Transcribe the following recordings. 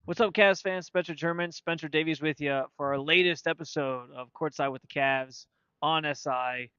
What's up, Cavs fans? German, Spencer Davies with you for our latest episode of Courtside with the Cavs on SI.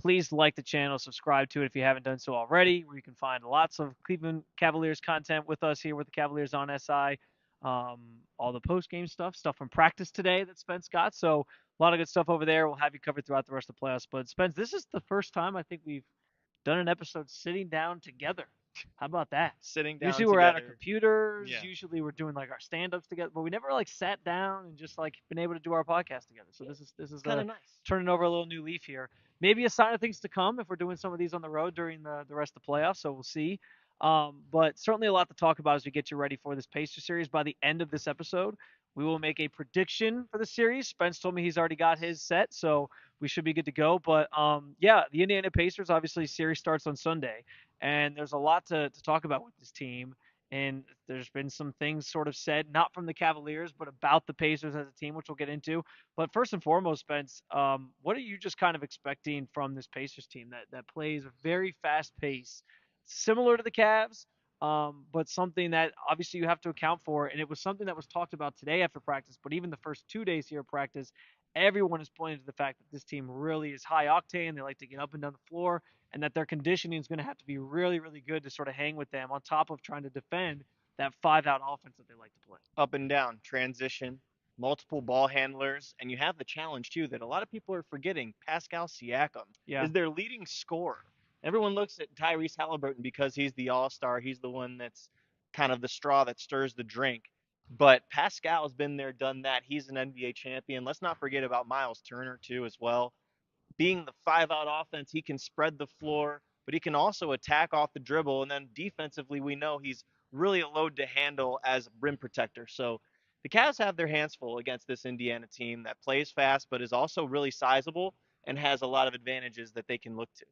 Please like the channel, subscribe to it if you haven't done so already, where you can find lots of Cleveland Cavaliers content with us here with the Cavaliers on SI. All the post-game stuff from practice today that Spence got. So a lot of good stuff over there. We'll have you covered throughout the rest of the playoffs. But Spence, this is the first time I think we've done an episode sitting down together. How about that? Sitting down Usually we're at our together. computers. Yeah. Usually we're doing like our stand-ups together, but we never like sat down and just like been able to do our podcast together. So this is Kind of nice. turning over a little new leaf here. Maybe a sign of things to come if we're doing some of these on the road during the rest of the playoffs. So we'll see. But certainly a lot to talk about as we get you ready for this Pacers series. By the end of this episode, we will make a prediction for the series. Spence told me he's already got his set, so we should be good to go. But yeah, the Indiana Pacers obviously series starts on Sunday, and there's a lot to talk about with this team. And there's been some things sort of said, not from the Cavaliers, but about the Pacers as a team, which we'll get into. But first and foremost, Spence, what are you just kind of expecting from this Pacers team that plays a very fast pace, similar to the Cavs, but something that obviously you have to account for? And it was something that was talked about today after practice, but even the first 2 days here of practice, everyone is pointing to the fact that this team really is high octane. They like to get up and down the floor, and that their conditioning is going to have to be really, really good to sort of hang with them on top of trying to defend that five-out offense that they like to play. Up and down, transition, multiple ball handlers, and you have the challenge too that a lot of people are forgetting. Pascal Siakam Yeah. is their leading scorer. Everyone looks at Tyrese Haliburton because he's the all-star. He's the one that's kind of the straw that stirs the drink. But Pascal's been there, done that. He's an NBA champion. Let's not forget about Miles Turner too as well. Being the five-out offense, he can spread the floor, but he can also attack off the dribble. And then defensively, we know he's really a load to handle as a rim protector. So the Cavs have their hands full against this Indiana team that plays fast, but is also really sizable and has a lot of advantages that they can look to.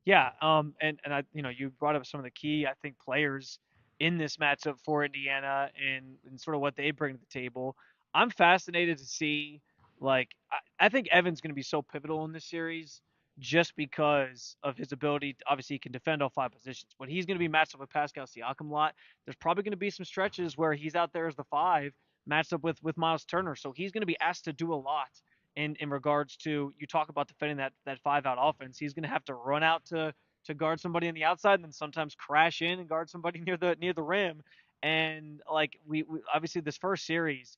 Yeah, and I, you brought up some of the key, I think, players in this matchup for Indiana and sort of what they bring to the table. I'm fascinated to see, like, I think Evan's going to be so pivotal in this series just because of his ability. Obviously, he can defend all five positions, but he's going to be matched up with Pascal Siakam a lot. There's probably going to be some stretches where he's out there as the five, matched up with Miles Turner, so he's going to be asked to do a lot in regards to, you talk about defending that five-out offense. He's going to have to run out to guard somebody on the outside, and then sometimes crash in and guard somebody near the rim. And like we obviously this first series,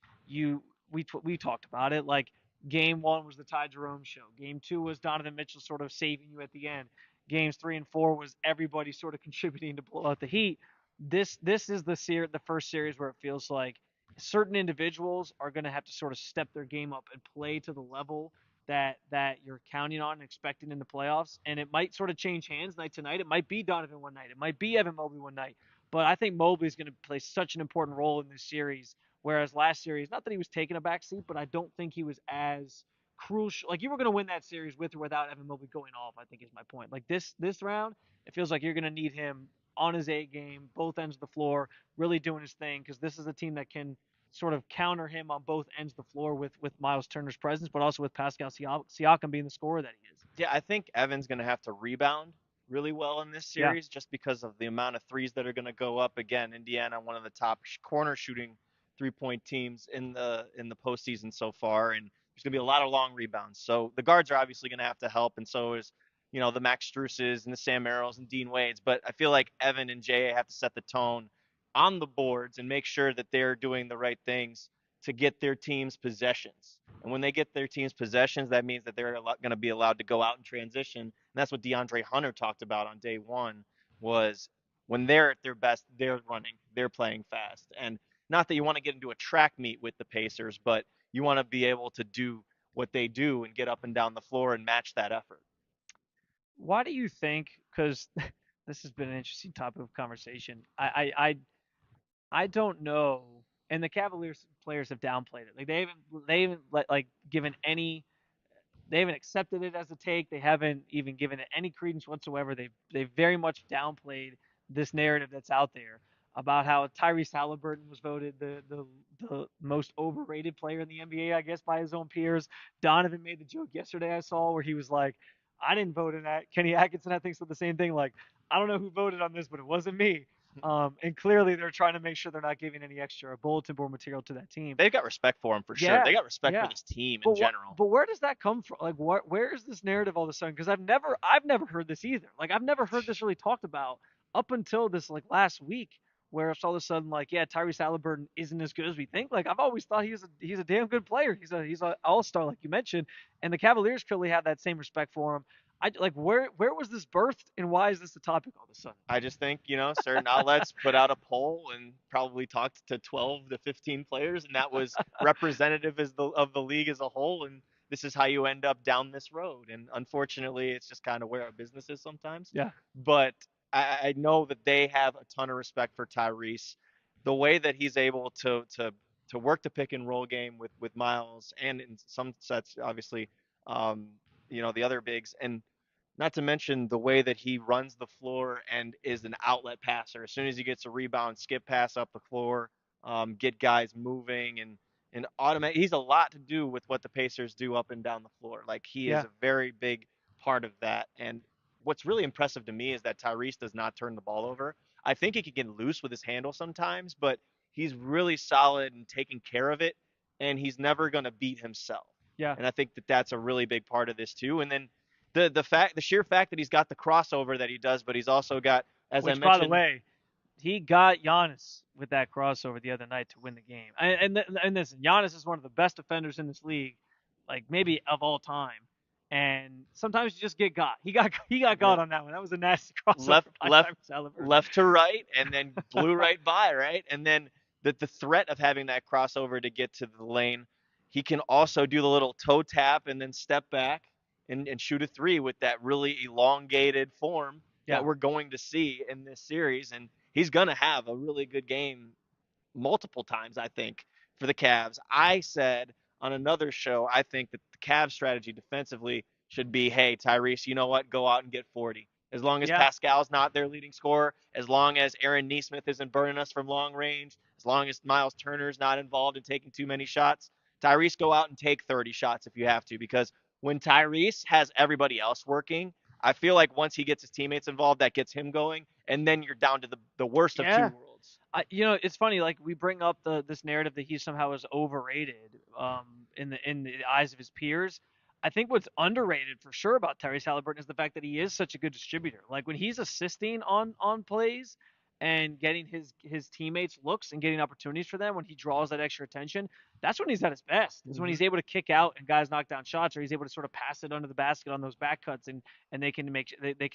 we talked about it. Like, game one was the Ty Jerome show. Game two was Donovan Mitchell sort of saving you at the end. Games three and four was everybody sort of contributing to blow out the Heat. This is the first series where it feels like certain individuals are going to have to sort of step their game up and play to the level that you're counting on and expecting in the playoffs. And it might sort of change hands night to night. It might be Donovan one night. It might be Evan Mobley one night. But I think Mobley is going to play such an important role in this series. Whereas last series, not that he was taking a back seat, but I don't think he was as crucial. Like, you were going to win that series with or without Evan Mobley going off, I think is my point. Like, this round, it feels like you're going to need him on his A game, both ends of the floor, really doing his thing, because this is a team that can sort of counter him on both ends of the floor with Miles Turner's presence, but also with Pascal Siakam being the scorer that he is. Yeah, I think Evan's going to have to rebound really well in this Yeah. series just because of the amount of threes that are going to go up. Again, Indiana, one of the top corner shooting three-point teams in the postseason so far, and there's going to be a lot of long rebounds. So the guards are obviously going to have to help, and so is the Max Struses and the Sam Merrills and Dean Wades. But I feel like Evan and Jay have to set the tone on the boards and make sure that they're doing the right things to get their team's possessions. And when they get their team's possessions, that means that they're going to be allowed to go out and transition. And that's what DeAndre Hunter talked about on day one, was when they're at their best, they're running, they're playing fast. And not that you want to get into a track meet with the Pacers, but you want to be able to do what they do and get up and down the floor and match that effort. Why do you think? Because this has been an interesting topic of conversation. I don't know and the Cavaliers players have downplayed it. Like they haven't like given any they haven't accepted it as a take. They haven't even given it any credence whatsoever. They've very much downplayed this narrative that's out there about how Tyrese Haliburton was voted the most overrated player in the NBA, I guess, by his own peers. Donovan made the joke yesterday I saw where he was like, I didn't vote in that. Kenny Atkinson, I think, said the same thing. Like, I don't know who voted on this, but it wasn't me. And clearly they're trying to make sure they're not giving any extra bulletin board material to that team. They've got respect for him for sure. Yeah, They got respect for yeah. this team in But what? general. But where does that come from? Like, where is this narrative all of a sudden? Because I've never heard this either. Like, I've never heard this really talked about up until this like last week, where it's all of a sudden like, yeah, Tyrese Haliburton isn't as good as we think. Like, I've always thought he's a damn good player. He's a all star like you mentioned, and the Cavaliers clearly have that same respect for him. I like where was this birthed, and why is this the topic all of a sudden? I just think, certain outlets put out a poll and probably talked to 12 to 15 players, and that was representative of the league as a whole. And this is how you end up down this road. And unfortunately, it's just kind of where our business is sometimes. Yeah, But I know that they have a ton of respect for Tyrese. The way that he's able to work the pick and roll game with Miles, and in some sets, obviously, um, the other bigs, and not to mention the way that he runs the floor and is an outlet passer. As soon as he gets a rebound, skip pass up the floor, get guys moving, and automate. He's a lot to do with what the Pacers do up and down the floor. Like, he is yeah, a very big part of that. And what's really impressive to me is that Tyrese does not turn the ball over. I think he can get loose with his handle sometimes, but he's really solid and taking care of it, and he's never going to beat himself. yeah. And I think that that's a really big part of this too. And then the sheer fact that he's got the crossover that he does, but he's also got, as I Which, by the mentioned, way, he got Giannis with that crossover the other night to win the game. And listen, Giannis is one of the best defenders in this league, like maybe of all time. And sometimes you just get got. He got yeah, got on that one. That was a nasty crossover left by left Tyrese Haliburton. left to right, and then blew right by, right, and then the threat of having that crossover to get to the lane, he can also do the little toe tap and then step back and shoot a three with that really elongated form that Yeah, we're going to see in this series, and he's gonna have a really good game multiple times, I think, for the Cavs. I said on another show, I think that the Cavs strategy defensively should be, hey, Tyrese, you know what? Go out and get 40. As long as yeah, Pascal's not their leading scorer, as long as Aaron Nesmith isn't burning us from long range, as long as Miles Turner's not involved in taking too many shots, Tyrese, go out and take 30 shots if you have to. Because when Tyrese has everybody else working, I feel like once he gets his teammates involved, that gets him going, and then you're down to the worst of two yeah. worlds. It's funny. Like we bring up this narrative that he somehow is overrated, in the eyes of his peers. I think what's underrated for sure about Tyrese Halliburton is the fact that he is such a good distributor. Like when he's assisting on plays and getting his teammates looks and getting opportunities for them when he draws that extra attention, that's when he's at his best. Is when Mm-hmm. he's able to kick out and guys knock down shots, or he's able to sort of pass it under the basket on those back cuts, and they can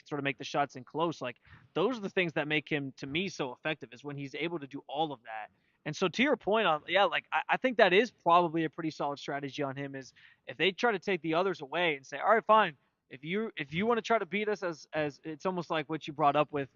sort of make the shots in close. Like those are the things that make him to me so effective, is when he's able to do all of that. And so to your point on, yeah, like I think that is probably a pretty solid strategy on him, is if they try to take the others away and say, all right, fine, if you want to try to beat us, as it's almost like what you brought up with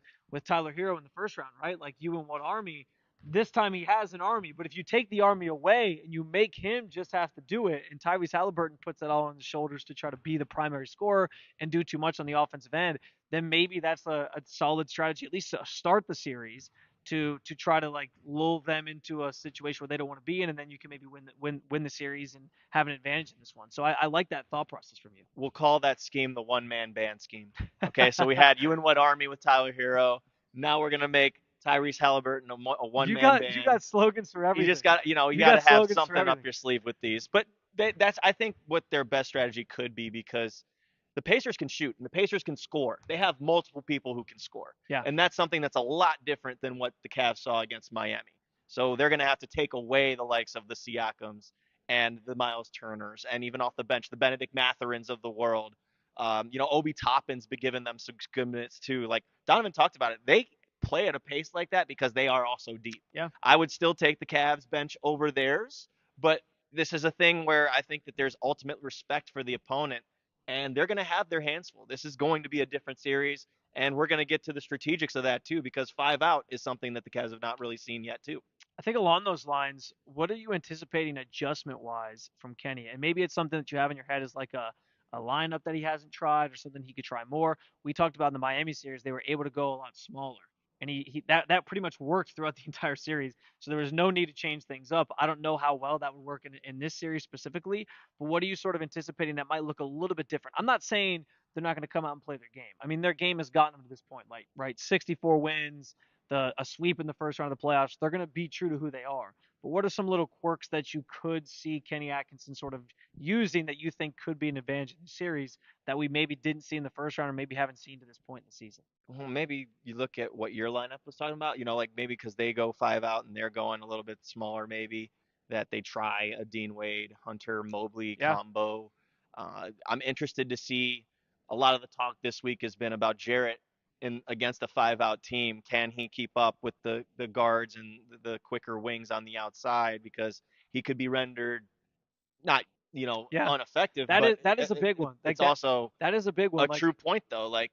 Tyler Hero in the first round, right? Like you and what Army, this time he has an army, but if you take the army away and you make him just have to do it, and Tyrese Halliburton puts it all on his shoulders to try to be the primary scorer and do too much on the offensive end, then maybe that's a solid strategy, at least to start the series, to try to like lull them into a situation where they don't want to be in, and then you can maybe win the series and have an advantage in this one. So I like that thought process from you. We'll call that scheme the one man band scheme. Okay, so we had you and what Army with Tyler Hero. Now we're gonna make Tyrese Halliburton a one You man got you band. got slogans for You everything. just got you You got got to have slogans for something up everything. your sleeve with these. But that's I think what their best strategy could be, because the Pacers can shoot and the Pacers can score. They have multiple people who can score, Yeah. and that's something that's a lot different than what the Cavs saw against Miami. So they're going to have to take away the likes of the Siakams and the Miles Turners, and even off the bench, the Benedict Matherins of the world. Obi Toppin's been giving them some good minutes too. Like Donovan talked about it, they play at a pace like that because they are also deep. Yeah. I would still take the Cavs bench over theirs, but this is a thing where I think that there's ultimate respect for the opponent, and they're going to have their hands full. This is going to be a different series, and we're going to get to the strategics of that too, because 5 out is something that the Cavs have not really seen yet too. I think along those lines, what are you anticipating adjustment wise from Kenny? And maybe it's something that you have in your head is like a lineup that he hasn't tried or something he could try more. We talked about in the Miami series, they were able to go a lot smaller. And he that pretty much worked throughout the entire series. So there was no need to change things up. I don't know how well that would work in this series specifically, but what are you sort of anticipating that might look a little bit different? I'm not saying they're not going to come out and play their game. I mean, their game has gotten them to this point, like right, 64 wins, a sweep in the first round of the playoffs. They're going to be true to who they are. But what are some little quirks that you could see Kenny Atkinson sort of using that you think could be an advantage in the series that we maybe didn't see in the first round or maybe haven't seen to this point in the season? Well, maybe you look at what your lineup was talking about. Like maybe because they go five out and they're going a little bit smaller, maybe that they try a Dean Wade, Hunter Mobley Yeah, combo. I'm interested to see. A lot of the talk this week has been about Jarrett in against a five out team. Can he keep up with the guards and the quicker wings on the outside? Because he could be rendered not yeah. ineffective, That but is that is a big one. Like it's also that is a big a one. Like true point though. Like,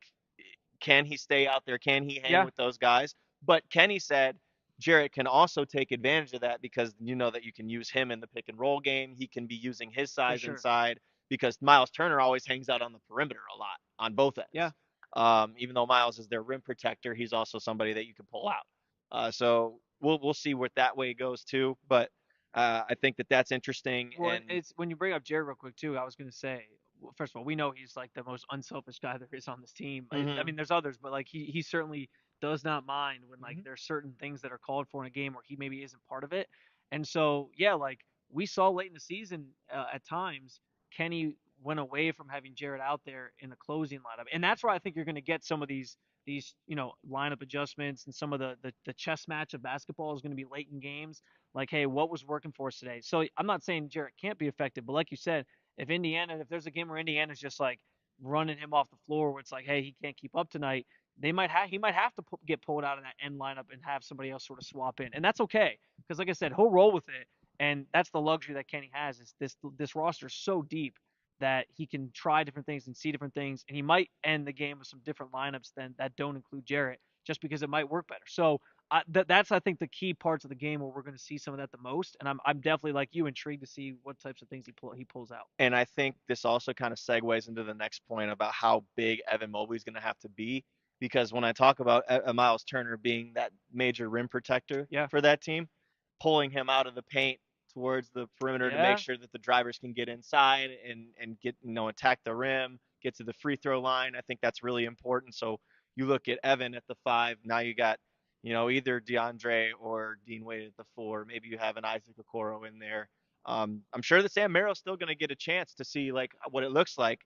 can he stay out there? Can he hang yeah, with those guys? But Kenny said Jarrett can also take advantage of that because you know that you can use him in the pick and roll game. He can be using his for size sure. inside because Miles Turner always hangs out on the perimeter a lot on both Yeah. ends. Even though Miles is their rim protector, he's also somebody that you can pull out. So we'll see what that way goes too. But I think that that's interesting. Well, and And it's when you bring up Jared real quick too. I was gonna say, well, first of all, we know he's like the most unselfish guy there is on this team. I hmm mean, there's others, but like he certainly does not mind when like hmm there's certain things that are called for in a game where he maybe isn't part of it. And so yeah, like we saw late in the season at times, Kenny went away from having Jared out there in the closing lineup, and that's where I think you're gonna get some of these lineup adjustments and some of the chess match of basketball is going to be late in games like, hey, what was working for us today? So I'm not saying Jarrett can't be effective, but like you said, if there's a game where Indiana's just like running him off the floor, where it's like, hey, he can't keep up tonight, he might have to get pulled out of that end lineup and have somebody else sort of swap in, and that's okay because like I said, he'll roll with it, and that's the luxury that Kenny has is this roster is so deep that he can try different things and see different things, and he might end the game with some different lineups than that don't include Jarrett just because it might work better. So that's I think the key parts of the game where we're going to see some of that the most, and I'm definitely like you intrigued to see what types of things he pulls out. And I think this also kind of segues into the next point about how big Evan Mobley's going to have to be. Because when I talk about Miles Turner being that major rim protector Yeah, for that team, pulling him out of the paint towards the perimeter to make yeah, sure that the drivers can get inside and get attack the rim, get to the free throw line. I think that's really important. So you look at Evan at the five. Now you got either DeAndre or Dean Wade at the four. Maybe you have an Isaac Okoro in there. I'm sure that Sam Merrill's still going to get a chance to see like what it looks like.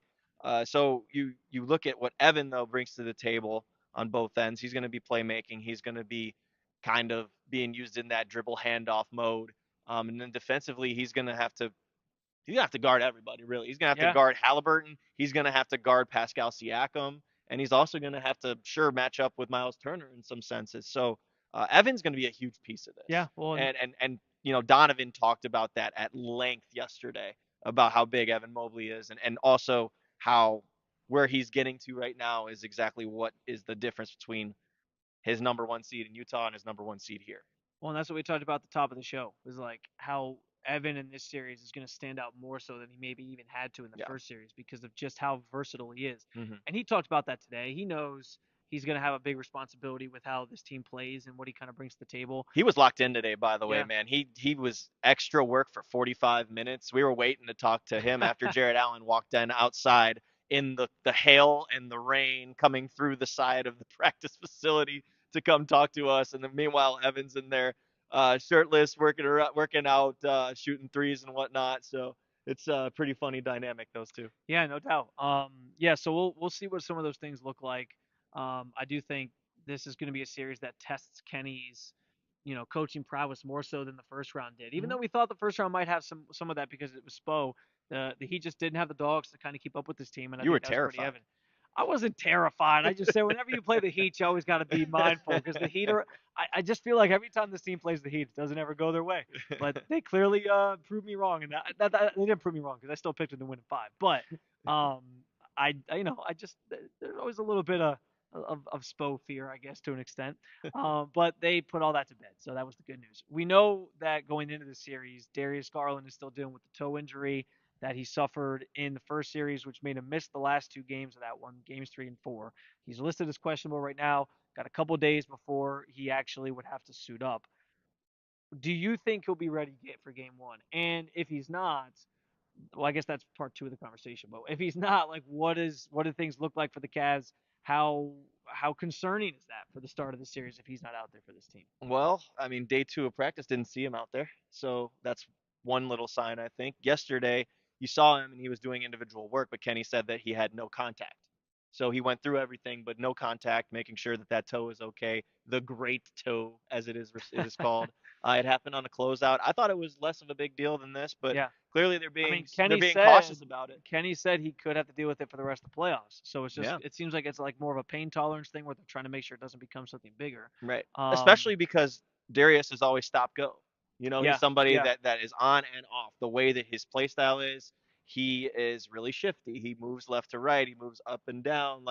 So you look at what Evan though brings to the table on both ends. He's going to be playmaking. He's going to be kind of being used in that dribble handoff mode. And then defensively, he's gonna have to guard everybody really. He's gonna have to yeah, guard Haliburton. He's gonna have to guard Pascal Siakam, and he's also gonna have to sure match up with Miles Turner in some senses. So Evan's gonna be a huge piece of this. yeah. Well, And Donovan talked about that at length yesterday about how big Evan Mobley is, and also how where he's getting to right now is exactly what is the difference between his number one seed in Utah and his number one seed here. and that's what we talked about at the top of the show was like how Evan in this series is going to stand out more so than he maybe even had to in the Yeah. first series because of just how versatile he is. hmm And he talked about that today. He knows he's going to have a big responsibility with how this team plays and what he kind of brings to the table. He was locked in today, by the way, Yeah. man. He was extra work for 45 minutes. We were waiting to talk to him after Jared Allen walked in outside in the hail and the rain coming through the side of the practice facility to come talk to us. And then meanwhile, Evans in there, shirtless, working out, shooting threes and whatnot. So it's a pretty funny dynamic, those two. Yeah, no doubt. Yeah, so we'll see what some of those things look like. I do think this is going to be a series that tests Kenny's, coaching prowess more so than the first round did. Even hmm though we thought the first round might have some of that because it was Spo, the Heat just didn't have the dogs to kind of keep up with this team, and I You were think that was pretty terrified. evident. I wasn't terrified. I just said whenever you play the Heat, you always got to be mindful because the Heat are. I just feel like every time this team plays the Heat, it doesn't ever go their way. But they clearly proved me wrong, and they didn't prove me wrong because I still picked them to win in five. But um, I just there's always a little bit of of Spo fear, I guess, to an extent. But they put all that to bed, so that was the good news. We know that going into the series, Darius Garland is still dealing with the toe injury that he suffered in the first series, which made him miss the last two games of that one, games 3 and 4. He's listed as questionable right now. Got a couple days before he actually would have to suit up. Do you think he'll be ready for game one? And if he's not, well, I guess that's part two of the conversation. But if he's not, like, what do things look like for the Cavs? How concerning is that for the start of the series if he's not out there for this team? Well, I mean, day two of practice didn't see him out there, so that's one little sign, I think. Yesterday, you saw him and he was doing individual work, but Kenny said that he had no contact. So he went through everything, but no contact, making sure that that toe is okay. The great toe, as it is called. It happened on a closeout. I thought it was less of a big deal than this, but Yeah. clearly I mean, they're being cautious about it. Kenny said he could have to deal with it for the rest of the playoffs. So Yeah. it seems like it's like more of a pain tolerance thing where they're trying to make sure it doesn't become something bigger. Right. Um, Especially because Darius is always stop go. He's yeah, somebody yeah, that is on and off. The way that his play style is, he is really shifty. He moves left to right, he moves up and down,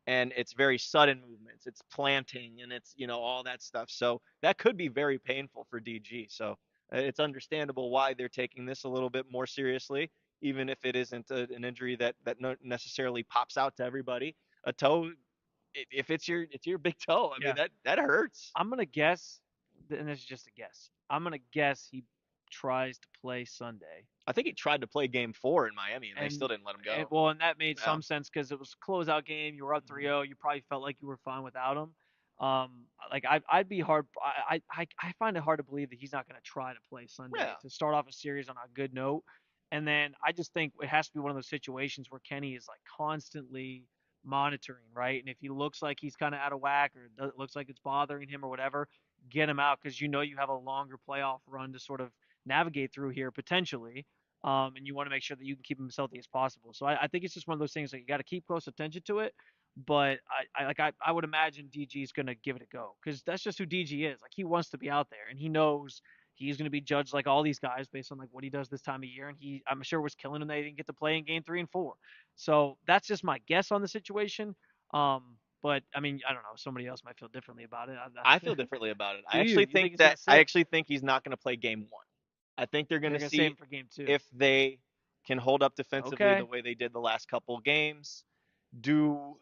and it's very sudden movements. It's planting and it's, all that stuff. So that could be very painful for DG. So it's understandable why they're taking this a little bit more seriously, even if it isn't an injury that necessarily pops out to everybody. A toe, if it's your big toe, I mean yeah. that hurts. I'm gonna guess, and this is just a guess. I'm gonna guess he tries to play Sunday. I think he tried to play game 4 in Miami and they and still didn't let him go. well, and that made Yeah. some sense because it was a closeout game. You were up Mhm. 3-0. You probably felt like you were fine without him. Like I'd be hard. I find it hard to believe that he's not going to try to play Sunday Yeah. to start off a series on a good note. And then I just think it has to be one of those situations where Kenny is like constantly monitoring, right? And if he looks like he's kind of out of whack or it looks like it's bothering him or whatever, get him out because you have a longer playoff run to sort of navigate through here potentially, and you want to make sure that you can keep him as healthy as possible. So I think it's just one of those things that you got to keep close attention to it. But I would imagine DG is going to give it a go because that's just who DG is. Like he wants to be out there and he knows he's going to be judged like all these guys based on like what he does this time of year. And I'm sure, was killing him that he didn't get to play in game 3 and 4. So that's just my guess on the situation. But I mean, I don't know. Somebody else might feel differently about it. I feel differently about it. Do you? You think he's going to I sit? actually think he's not going to play game 1. I think they're going They're to going to save see him for game 2. if they can hold up defensively the Okay. way they did the last couple games. Do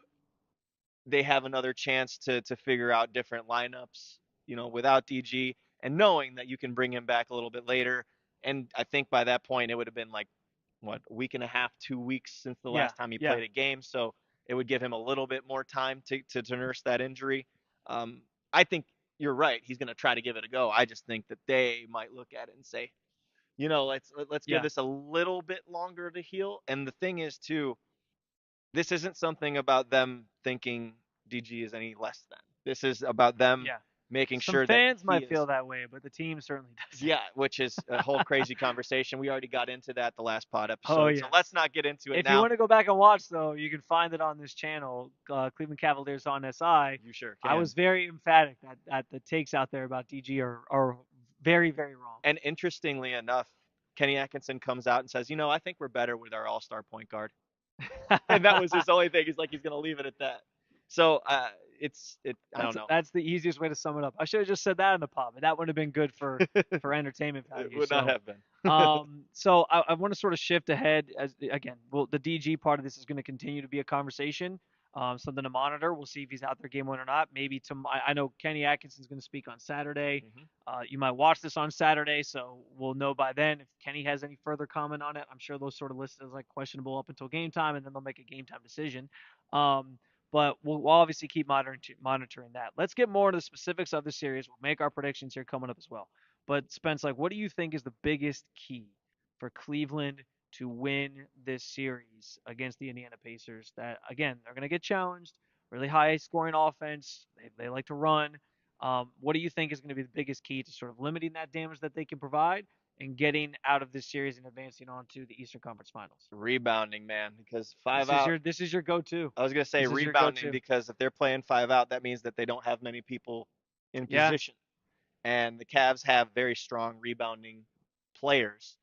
they have another chance to figure out different lineups, without DG, and knowing that you can bring him back a little bit later. And I think by that point it would have been like what, a week and a half, 2 weeks since the Yeah. last time he Yeah. played a game, so it would give him a little bit more time to nurse that injury. I think you're right. He's going to try to give it a go. I just think that they might look at it and say, let's give Yeah. this a little bit longer to heal. And the thing is too, this isn't something about them thinking DG is any less than. This is about them Yeah. making Some sure that fans he might feel is. that way, but the team certainly doesn't. Yeah, which is a whole crazy conversation. We already got into that the last pod Oh episode, so yeah. let's not get into it If you now. want to go back and watch though, you can find it on this channel, Cleveland Cavaliers on SI. You sure I can. was very emphatic that the takes out there about DG are very, very wrong. And interestingly enough, Kenny Atkinson comes out and says, I think we're better with our all-star point guard. And that was his only thing. He's like, he's going to leave it at that. So I don't know. That's the easiest way to sum it up. I should have just said that in the pod, but that would have been good for entertainment It value. would not So have been. I want to sort of shift ahead as again, well, the DG part of this is going to continue to be a conversation, something to monitor. We'll see if he's out there game one or not. Maybe I know Kenny Atkinson's going to speak on Saturday. Hmm. You might watch this on Saturday, so we'll know by then if Kenny has any further comment on it. I'm sure those sort of listed as like questionable up until game time, and then they'll make a game time decision. But we'll obviously keep monitoring that. Let's get more into the specifics of the series. We'll make our predictions here coming up as well. But Spence, like, what do you think is the biggest key for Cleveland to win this series against the Indiana Pacers? That again, they're going to get challenged. Really high scoring offense. They like to run. What do you think is going to be the biggest key to sort of limiting that damage that they can provide and getting out of this series and advancing on to the Eastern Conference Finals? Rebounding, man, because 5 out. This is your go-to. I was going to say This is your rebounding go-to. because if they're playing 5 out, that means that they don't have many people in Yeah, position. And the Cavs have very strong rebounding players.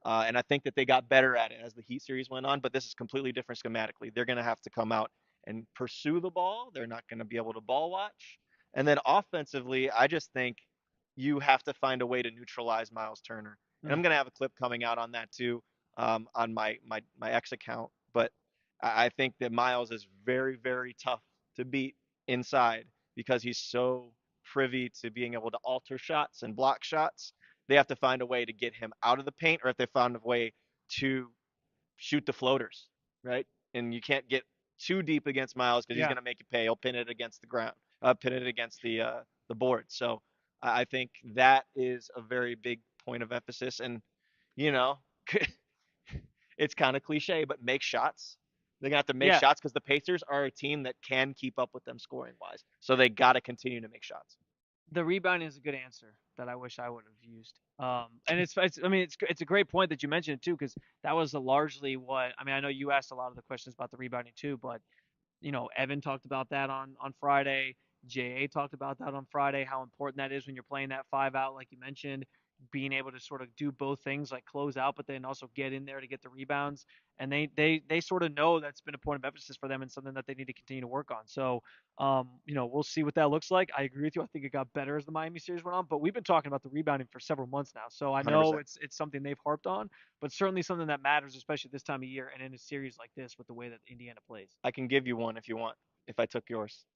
And I think that they got better at it as the Heat series went on, but this is completely different schematically. They're going to have to come out and pursue the ball. They're not going to be able to ball watch. And then offensively, I just think you have to find a way to neutralize Miles Turner. And Hmm. I'm going to have a clip coming out on that too, on my X account. But I think that Miles is very, very tough to beat inside because he's so privy to being able to alter shots and block shots. They have to find a way to get him out of the paint, or if they found a way to shoot the floaters, right? And you can't get too deep against Miles because he's Yeah. going to make you pay. He'll pin it against the ground, pin it against the board. So I think that is a very big point of emphasis. And you know, it's kind of cliche, but make shots. They're gonna have to make Yeah. shots because the Pacers are a team that can keep up with them scoring wise. So they got to continue to make shots. The rebounding is a good answer that I wish I would have used. And it's I mean it's a great point that you mentioned it too, because that was largely what I mean. I know you asked a lot of the questions about the rebounding too, but Evan talked about that on Friday. JA talked about that on Friday, how important that is when you're playing that five out, like you mentioned, being able to sort of do both things, like close out, but then also get in there to get the rebounds. And they sort of know that's been a point of emphasis for them and something that they need to continue to work on. So, we'll see what that looks like. I agree with you. I think it got better as the Miami series went on, but we've been talking about the rebounding for several months now. So I know 100%. it's something they've harped on, but certainly something that matters, especially this time of year and in a series like this with the way that Indiana plays. I can give you one if you want. If I took yours.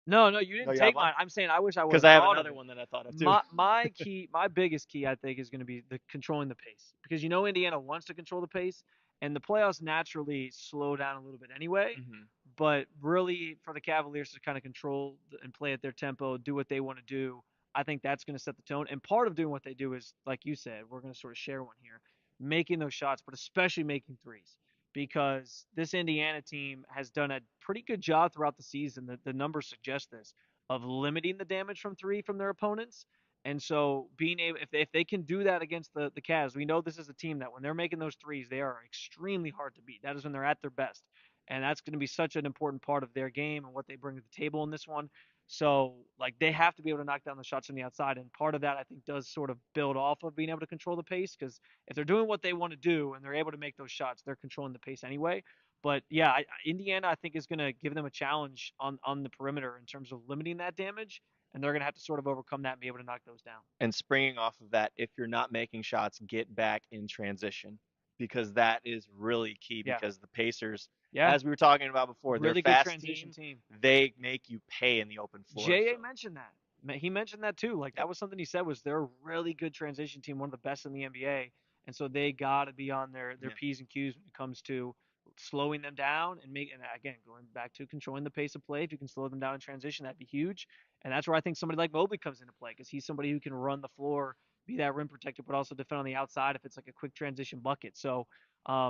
No, no, you No, didn't you have take one? mine. I'm saying I wish I would Because have I have thought of another it. one that I thought of too. My biggest key, I think, is going to be the controlling the pace, because Indiana wants to control the pace, and the playoffs naturally slow down a little bit anyway. Hmm. But really, for the Cavaliers to kind of control and play at their tempo, do what they want to do, I think that's going to set the tone. And part of doing what they do is, like you said, we're going to sort of share one here, making those shots, but especially making threes, because this Indiana team has done a pretty good job throughout the season. The numbers suggest this, of limiting the damage from three from their opponents. And so being able, if they can do that against the Cavs, we know this is a team that when they're making those threes, they are extremely hard to beat. That is when they're at their best. And that's going to be such an important part of their game and what they bring to the table in this one. So, like, they have to be able to knock down the shots from the outside. And part of that, I think, does sort of build off of being able to control the pace, because if they're doing what they want to do and they're able to make those shots, they're controlling the pace anyway. But yeah, Indiana, I think, is going to give them a challenge on the perimeter in terms of limiting that damage, and they're going to have to sort of overcome that and be able to knock those down. And springing off of that, if you're not making shots, get back in transition because that is really key. Yeah, Because the Pacers, yeah, as we were talking about before, they're a really good fast transition team. team. They make you pay in the open floor. Ja So, mentioned that. He mentioned that too. Like, yep, that was something he said, was they're a really good transition team, one of the best in the NBA, and so they got to be on their yeah. p's and q's when it comes to slowing them down and again, going back to controlling the pace of play. If you can slow them down in transition, that'd be huge. And that's where I think somebody like Mobley comes into play, because he's somebody who can run the floor, be that rim protector, but also defend on the outside if it's like a quick transition bucket. So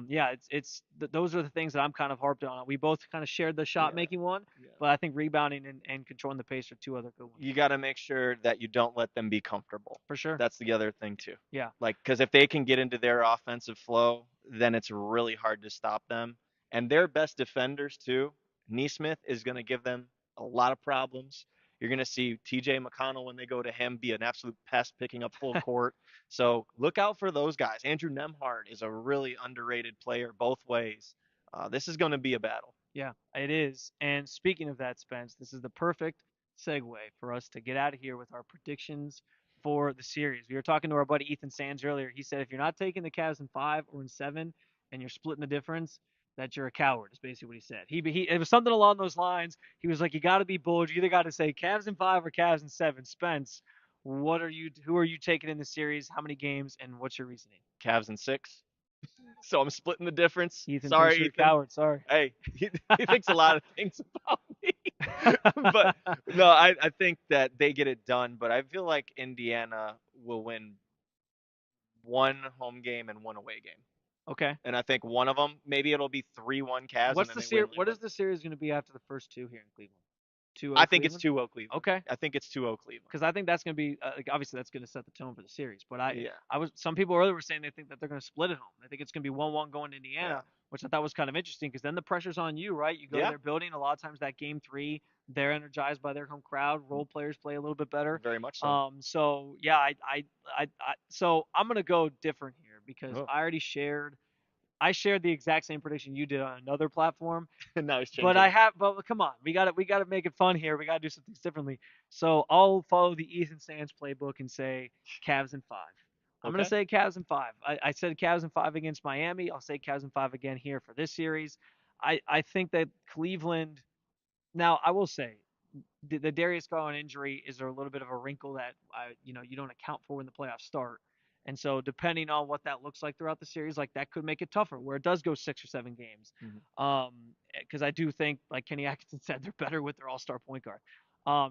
yeah, those are the things that I'm kind of harped on. We both kind of shared the shot Yeah, making one, yeah. but I think rebounding and controlling the pace are two other good ones You got to make sure that you don't let them be comfortable. for sure. That's the other thing too. Yeah, Like, because if they can get into their offensive flow, then it's really hard to stop them. And their best defenders too. Neesmith is going to give them a lot of problems. You're going to see TJ McConnell, when they go to him, be an absolute pest picking up full court. So look out for those guys. Andrew Nemhard is a really underrated player both ways. This is going to be a battle. yeah, it is. And speaking of that, Spence, this is the perfect segue for us to get out of here with our predictions for the series. We were talking to our buddy Ethan Sands earlier. He said if you're not taking the Cavs in 5 or in 7 and you're splitting the difference, that you're a coward, is basically what he said. He it was something along those lines. He was like, you got to be bold. You either got to say Cavs in 5 or Cavs in 7. Spence, who are you taking in the series? How many games, and what's your reasoning? Cavs in 6. So I'm splitting the difference. Ethan thinks Sorry, you're a Ethan. coward. Sorry. Hey, he thinks a lot of things about me. But no, I think that they get it done. But I feel like Indiana will win one home game and one away game. Okay. And I think one of them, maybe it'll be 3-1 Cavs, and What's then the they win series? like What what? is the series going to be after the first two here in Cleveland? 2-0 I think it's Cleveland. 2-0 Cleveland. Okay. I think it's 2-0 Cleveland. Because I think that's going to be like, obviously that's going to set the tone for the series. But Yeah, I was some people earlier were saying they think that they're going to split at home. They think it's going to be 1-1 going to yeah, Indiana, which I thought was kind of interesting, because then the pressure's on you, right? You go to yeah, their building. A lot of times that game three, they're energized by their home crowd. Role players play a little bit better. very much so. So yeah, so I'm going to go different here, because Oh, I already shared I shared the exact same prediction you did on another platform, And now he's but changing it. but come on, we got to make it fun here. We got to do some things differently. So I'll follow the Ethan Sands playbook and say Cavs in 5. I'm gonna Okay. say Cavs in 5. I said Cavs in 5 against Miami. I'll say Cavs in 5 again here for this series. I think that Cleveland. Now I will say the Darius Garland injury is a little bit of a wrinkle that you don't account for when the playoffs start. And so depending on what that looks like throughout the series, like that could make it tougher where it does go 6 or 7 games. Mhm. Um, because I do think, like Kenny Atkinson said, they're better with their all-star point guard.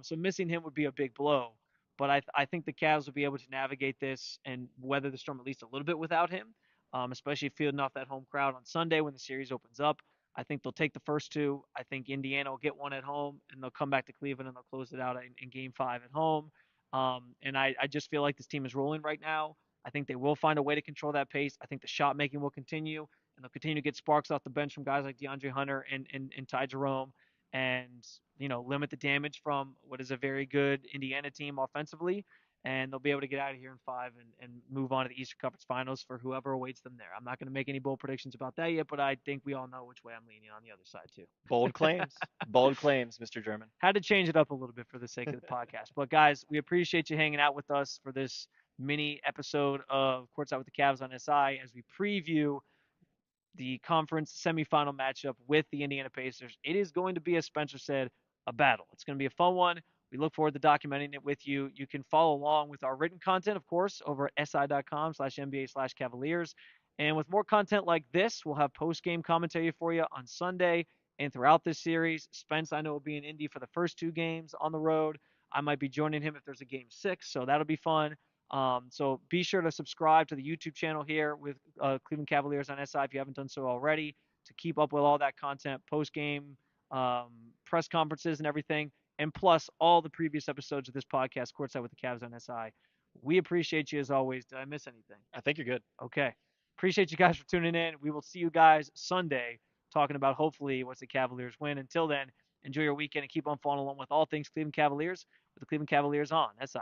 So missing him would be a big blow. But I think the Cavs will be able to navigate this and weather the storm at least a little bit without him, especially fielding off that home crowd on Sunday when the series opens up. I think they'll take the first two. I think Indiana will get one at home, and they'll come back to Cleveland and they'll close it out in Game 5 at home. And I just feel like this team is rolling right now. I think they will find a way to control that pace. I think the shot making will continue, and they'll continue to get sparks off the bench from guys like DeAndre Hunter and Ty Jerome, and limit the damage from what is a very good Indiana team offensively. And they'll be able to get out of here in 5 and move on to the Eastern Conference Finals for whoever awaits them there. I'm not going to make any bold predictions about that yet, but I think we all know which way I'm leaning on the other side too. Bold claims. Bold claims, Mr. German. Had to change it up a little bit for the sake of the podcast. But guys, we appreciate you hanging out with us for this mini episode of Courtside with the Cavs on SI as we preview the conference semifinal matchup with the Indiana Pacers. It is going to be, as Spencer said, a battle. It's going to be a fun one. We look forward to documenting it with you. You can follow along with our written content, of course, over at si.com/NBA/Cavaliers. And with more content like this, we'll have post-game commentary for you on Sunday and throughout this series. Spence, I know, will be in Indy for the first 2 games on the road. I might be joining him if there's a game 6, so that'll be fun. So be sure to subscribe to the YouTube channel here with Cleveland Cavaliers on SI if you haven't done so already to keep up with all that content, post game, press conferences, and everything, and plus all the previous episodes of this podcast, Courtside with the Cavs on SI. We appreciate you as always. Did I miss anything? I think you're good. Okay. Appreciate you guys for tuning in. We will see you guys Sunday talking about hopefully what's the Cavaliers win. Until then, enjoy your weekend and keep on following along with all things Cleveland Cavaliers with the Cleveland Cavaliers on SI.